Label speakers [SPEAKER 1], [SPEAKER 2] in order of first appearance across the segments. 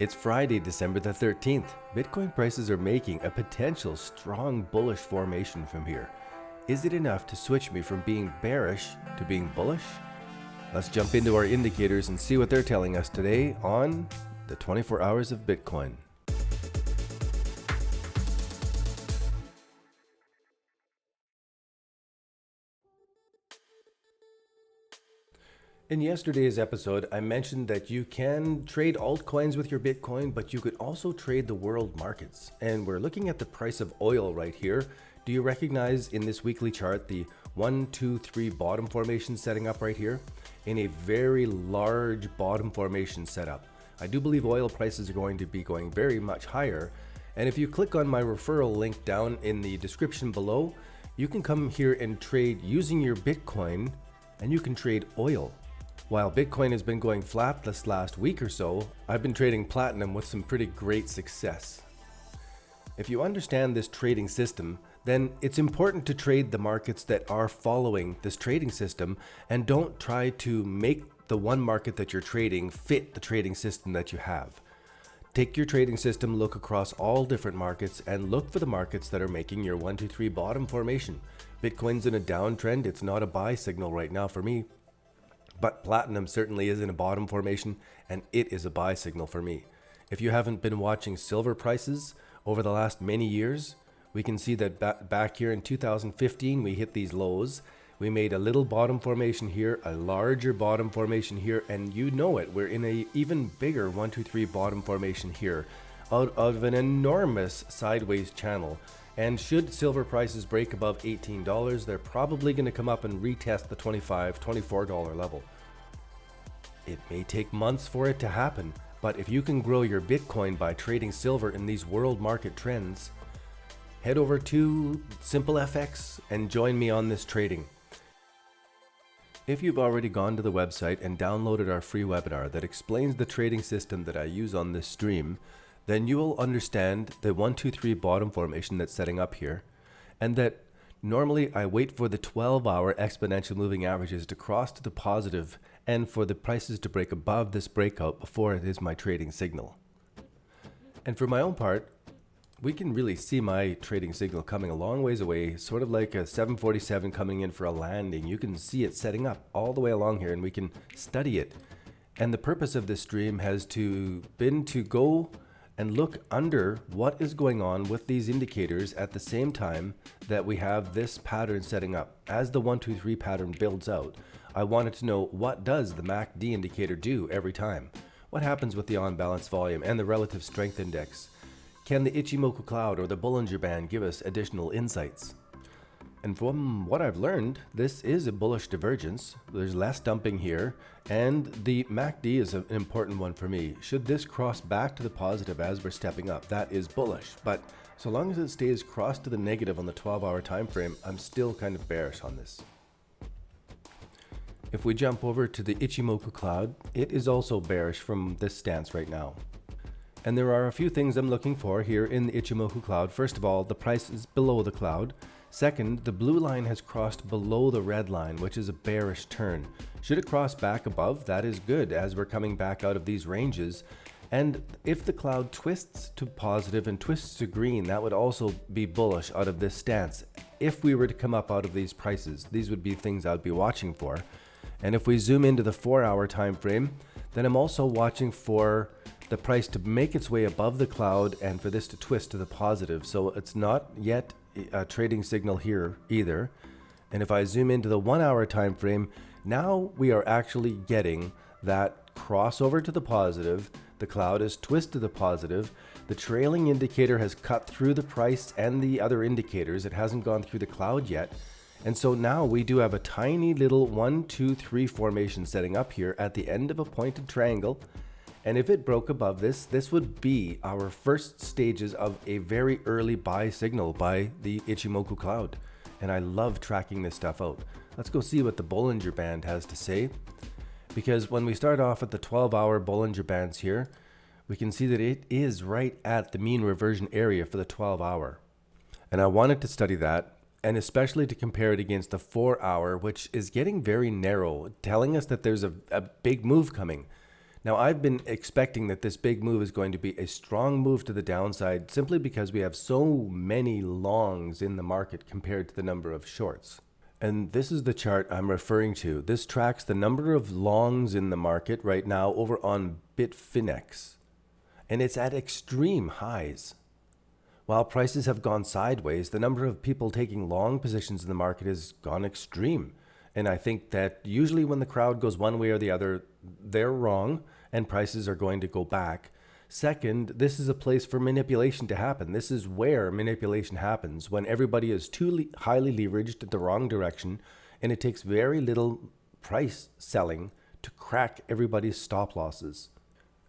[SPEAKER 1] It's Friday, December the 13th. Bitcoin prices are making a potential strong bullish formation from here. Is it enough to switch me from being bearish to being bullish? Let's jump into our indicators and see what they're telling us today on the 24 hours of Bitcoin. In yesterday's episode, I mentioned that you can trade altcoins with your Bitcoin, but you could also trade the world markets. And we're looking at the price of oil right here. Do you recognize in this weekly chart the 1, 2, 3 bottom formation setting up right here? In a very large bottom formation setup. I do believe oil prices are going to be going very much higher. And if you click on my referral link down in the description below, you can come here and trade using your Bitcoin, and you can trade oil. While Bitcoin has been going flat this last week or so, I've been trading platinum with some pretty great success. If you understand this trading system, then it's important to trade the markets that are following this trading system and don't try to make the one market that you're trading fit the trading system that you have. Take your trading system, look across all different markets and look for the markets that are making your 1, 2, 3 bottom formation. Bitcoin's in a downtrend. It's not a buy signal right now for me. But platinum certainly is in a bottom formation, and it is a buy signal for me. If you haven't been watching silver prices over the last many years, we can see that back here in 2015, we hit these lows. We made a little bottom formation here, a larger bottom formation here, and you know it. We're in a even bigger 1, 2, 3 bottom formation here out of an enormous sideways channel. And should silver prices break above $18, they're probably going to come up and retest the $25, $24 level. It may take months for it to happen, but if you can grow your Bitcoin by trading silver in these world market trends, head over to SimpleFX and join me on this trading. If you've already gone to the website and downloaded our free webinar that explains the trading system that I use on this stream, then you will understand the 1, 2, 3 bottom formation that's setting up here, and that normally I wait for the 12-hour exponential moving averages to cross to the positive and for the prices to break above this breakout before it is my trading signal. And for my own part, we can really see my trading signal coming a long ways away, sort of like a 747 coming in for a landing. You can see it setting up all the way along here and we can study it. And the purpose of this stream has been to go and look under what is going on with these indicators at the same time that we have this pattern setting up. As the 1, 2, 3 pattern builds out, I wanted to know, what does the MACD indicator do every time? What happens with the on-balance volume and the relative strength index? Can the Ichimoku cloud or the Bollinger Band give us additional insights? And from what I've learned, this is a bullish divergence. There's less dumping here, and the MACD is an important one for me. Should this cross back to the positive as we're stepping up, that is bullish. But so long as it stays cross to the negative on the 12-hour time frame, I'm still kind of bearish on this. If we jump over to the Ichimoku cloud, it is also bearish from this stance right now. And there are a few things I'm looking for here in the Ichimoku cloud. First of all, the price is below the cloud. Second, the blue line has crossed below the red line, which is a bearish turn. Should it cross back above, that is good as we're coming back out of these ranges. And if the cloud twists to positive and twists to green, that would also be bullish out of this stance. If we were to come up out of these prices, these would be things I'd be watching for. And if we zoom into the 4-hour time frame, then I'm also watching for the price to make its way above the cloud and for this to twist to the positive. So it's not yet a trading signal here either. And if I zoom into the 1-hour time frame, now we are actually getting that crossover to the positive. The cloud is twisted to the positive. The trailing indicator has cut through the price and the other indicators. It hasn't gone through the cloud yet. And so now we do have a tiny little 1, 2, 3 formation setting up here at the end of a pointed triangle. And if it broke above this, this would be our first stages of a very early buy signal by the Ichimoku cloud. And I love tracking this stuff out. Let's go see what the Bollinger Band has to say. Because when we start off at the 12-hour Bollinger Bands here, we can see that it is right at the mean reversion area for the 12-hour. And I wanted to study that, and especially to compare it against the 4-hour, which is getting very narrow, telling us that there's a big move coming. Now, I've been expecting that this big move is going to be a strong move to the downside simply because we have so many longs in the market compared to the number of shorts. And this is the chart I'm referring to. This tracks the number of longs in the market right now over on Bitfinex. And it's at extreme highs. While prices have gone sideways, the number of people taking long positions in the market has gone extreme. And I think that usually when the crowd goes one way or the other, they're wrong and prices are going to go back. Second, this is a place for manipulation to happen. This is where manipulation happens, when everybody is too highly leveraged the wrong direction, and it takes very little price selling to crack everybody's stop losses.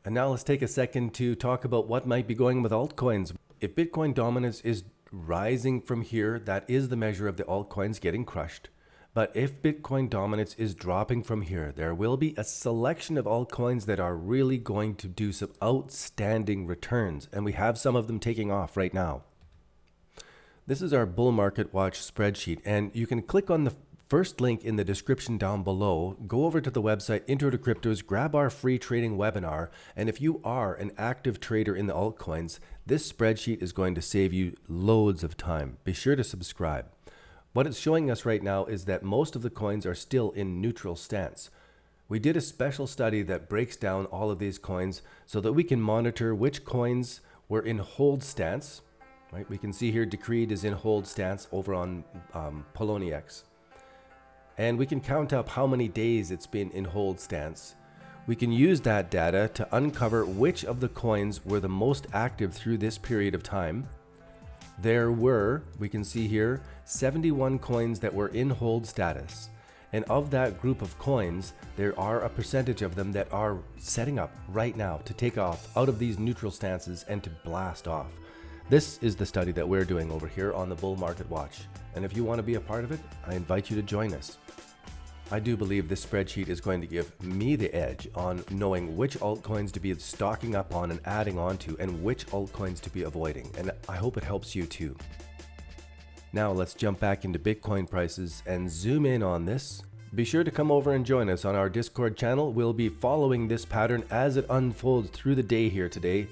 [SPEAKER 1] And now let's take a second to talk about what might be going with altcoins. If Bitcoin dominance is rising from here, that is the measure of the altcoins getting crushed. But if Bitcoin dominance is dropping from here, there will be a selection of altcoins that are really going to do some outstanding returns. And we have some of them taking off right now. This is our bull market watch spreadsheet. And you can click on the first link in the description down below, go over to the website Intro to Cryptos, grab our free trading webinar. And if you are an active trader in the altcoins, this spreadsheet is going to save you loads of time. Be sure to subscribe. What it's showing us right now is that most of the coins are still in neutral stance. We did a special study that breaks down all of these coins so that we can monitor which coins were in hold stance. Right? We can see here Decreed is in hold stance over on Poloniex. And we can count up how many days it's been in hold stance. We can use that data to uncover which of the coins were the most active through this period of time. There were, we can see here, 71 coins that were in hold status. And of that group of coins, there are a percentage of them that are setting up right now to take off out of these neutral stances and to blast off. This is the study that we're doing over here on the Bull Market Watch. And if you want to be a part of it, I invite you to join us. I do believe this spreadsheet is going to give me the edge on knowing which altcoins to be stocking up on and adding on to, and which altcoins to be avoiding. And I hope it helps you too. Now let's jump back into Bitcoin prices and zoom in on this. Be sure to come over and join us on our Discord channel. We'll be following this pattern as it unfolds through the day here today.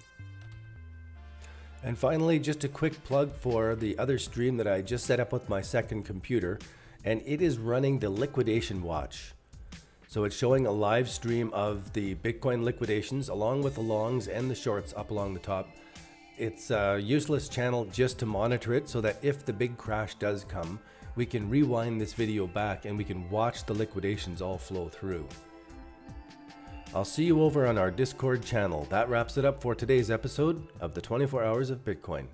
[SPEAKER 1] And finally, just a quick plug for the other stream that I just set up with my second computer. And it is running the liquidation watch. So it's showing a live stream of the Bitcoin liquidations along with the longs and the shorts up along the top. It's a useless channel just to monitor it so that if the big crash does come, we can rewind this video back and we can watch the liquidations all flow through. I'll see you over on our Discord channel. That wraps it up for today's episode of the 24 Hours of Bitcoin.